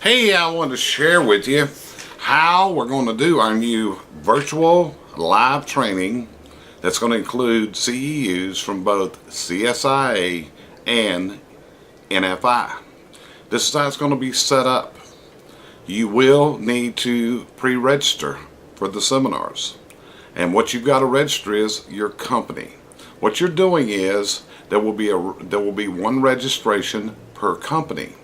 Hey, I want to share with you how we're going to do our new virtual live training that's going to include CEUs from both CSIA and NFI. This is how it's going to be set up. You will need to pre-register for the seminars. And what you've got to register is your company. What you're doing is there will be one registration per company.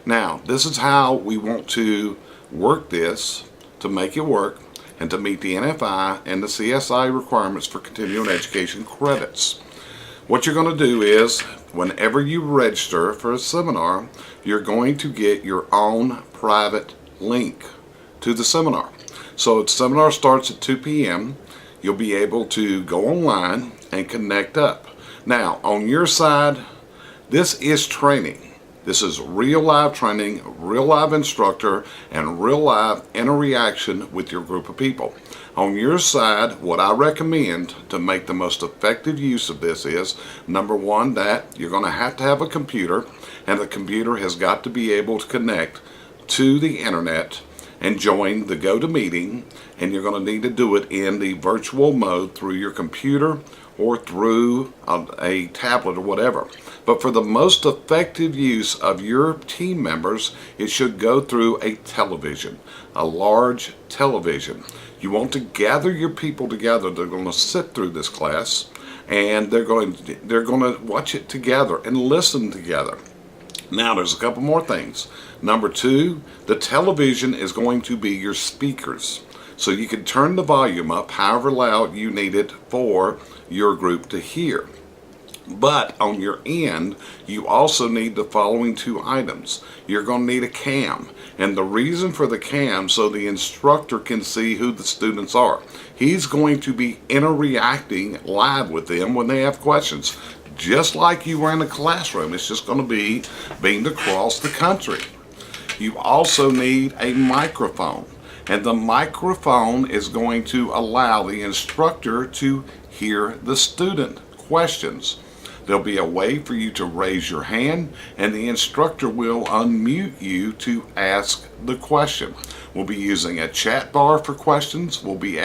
Now, this is how we want to work this to make it work and to meet the NFI and the CSI requirements for continuing education credits. What you're going to do is, whenever you register for a seminar, you're going to get your own private link to the seminar. So the seminar starts at 2 p.m. You'll be able to go online and connect up. Now, on your side, this is training. This is real live training, real live instructor, and real live interaction with your group of people. On your side, what I recommend to make the most effective use of this is, number one, that you're going to have a computer, and the computer has got to be able to connect to the internet and join the GoToMeeting, and you're going to need to do it in the virtual mode through your computer or through a tablet or whatever. But for the most effective use of your team members, it should go through a television, a large television. You want to gather your people together. They're going to sit through this class, and they're going to watch it together and listen together. Now, there's a couple more things. Number two, the television is going to be your speakers. So you can turn the volume up however loud you need it for your group to hear. But on your end, you also need the following two items. You're going to need a cam. And the reason for the cam, so the instructor can see who the students are. He's going to be interacting live with them when they have questions. Just like you were in a classroom. It's just going to be beamed across the country. You also need a microphone. And the microphone is going to allow the instructor to hear the student questions. There'll be a way for you to raise your hand, and the instructor will unmute you to ask the question. We'll be using a chat bar for questions. We'll be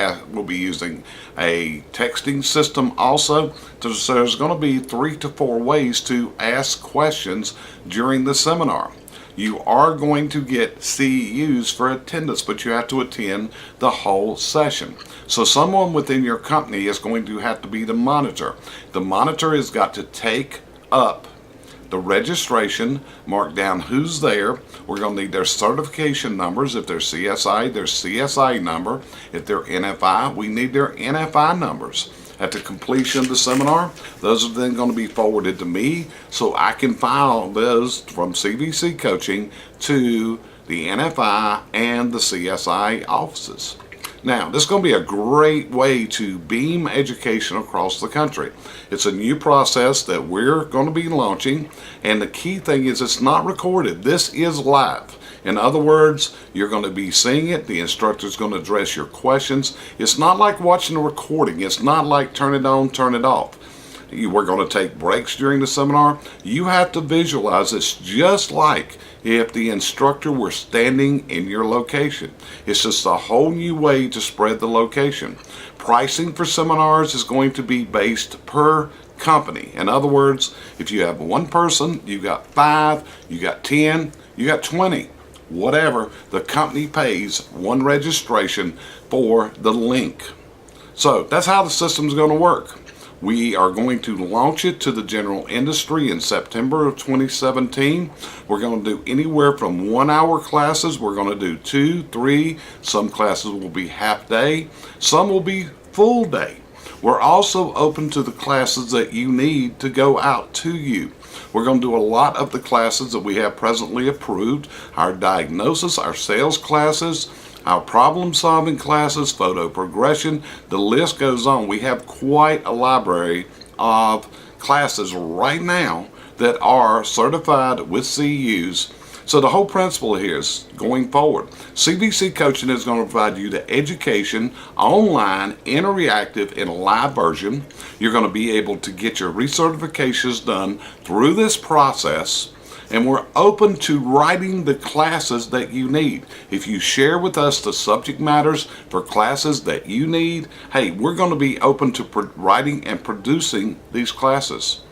using a texting system also. So there's going to be 3 to 4 ways to ask questions during the seminar. You are going to get CEUs for attendance, but you have to attend the whole session. So someone within your company is going to have to be the monitor. The monitor has got to take up the registration, mark down who's there. We're going to need their certification numbers. If they're CSI, their CSI number. If they're NFI, we need their NFI numbers. At the completion of the seminar, those are then going to be forwarded to me so I can file those from CVC Coaching to the NFI and the CSI offices. Now, this is going to be a great way to beam education across the country. It's a new process that we're going to be launching, and the key thing is it's not recorded. This is live. In other words, you're going to be seeing it. The instructor is going to address your questions. It's not like watching a recording. It's not like turn it on, turn it off. We're going to take breaks during the seminar. You have to visualize this just like if the instructor were standing in your location. It's just a whole new way to spread the location. Pricing for seminars is going to be based per company. In other words, if you have one person, you got 5, you got 10, you got 20. Whatever, the company pays one registration for the link. So that's how the system is going to work. We are going to launch it to the general industry in September of 2017. We're going to do anywhere from 1-hour classes. We're going to do 2, 3. Some classes will be half day. Some will be full day. We're also open to the classes that you need to go out to you. We're going to do a lot of the classes that we have presently approved, our diagnosis, our sales classes, our problem-solving classes, photo progression, the list goes on. We have quite a library of classes right now that are certified with CEUs. So the whole principle here is going forward. CVC Coaching is going to provide you the education, online, interactive, in a live version. You're going to be able to get your recertifications done through this process. And we're open to writing the classes that you need. If you share with us the subject matters for classes that you need, hey, we're going to be open to writing and producing these classes.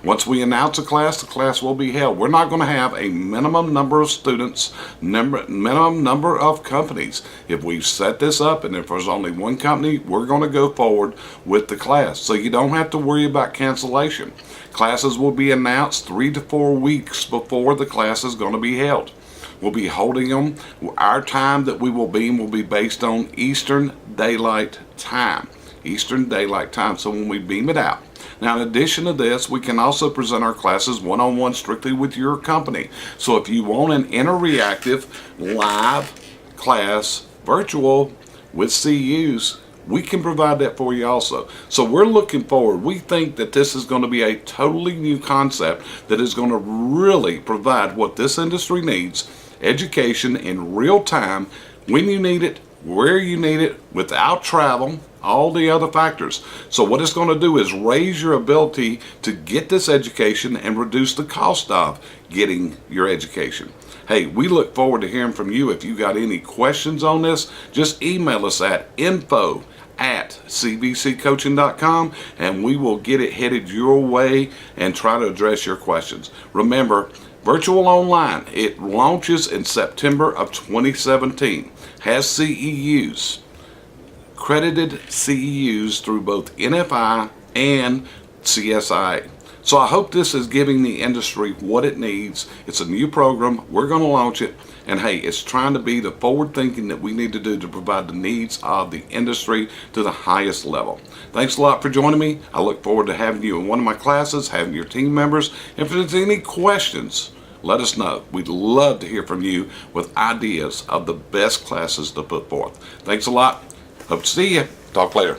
Once we announce a class, the class will be held. We're not going to have a minimum number of students, minimum number of companies. If we've set this up and if there's only one company, we're going to go forward with the class. So you don't have to worry about cancellation. Classes will be announced 3 to 4 weeks before the class is going to be held. We'll be holding them. Our time that we will beam will be based on Eastern Daylight Time. Eastern Daylight Time. So when we beam it out. Now, in addition to this, we can also present our classes one-on-one strictly with your company. So if you want an interactive live class, virtual with CEUs, we can provide that for you also. So we're looking forward. We think that this is going to be a totally new concept that is going to really provide what this industry needs, education in real time, when you need it, where you need it, without travel, all the other factors. So what it's going to do is raise your ability to get this education and reduce the cost of getting your education. Hey, we look forward to hearing from you. If you got any questions on this, just email us at info@cbccoaching.com and we will get it headed your way and try to address your questions. Remember, Virtual Online, it launches in September of 2017, has CEUs, credited CEUs through both NFI and CSIA. So I hope this is giving the industry what it needs. It's a new program. We're going to launch it. And hey, it's trying to be the forward thinking that we need to do to provide the needs of the industry to the highest level. Thanks a lot for joining me. I look forward to having you in one of my classes, having your team members. If there's any questions, let us know. We'd love to hear from you with ideas of the best classes to put forth. Thanks a lot. Hope to see you. Talk later.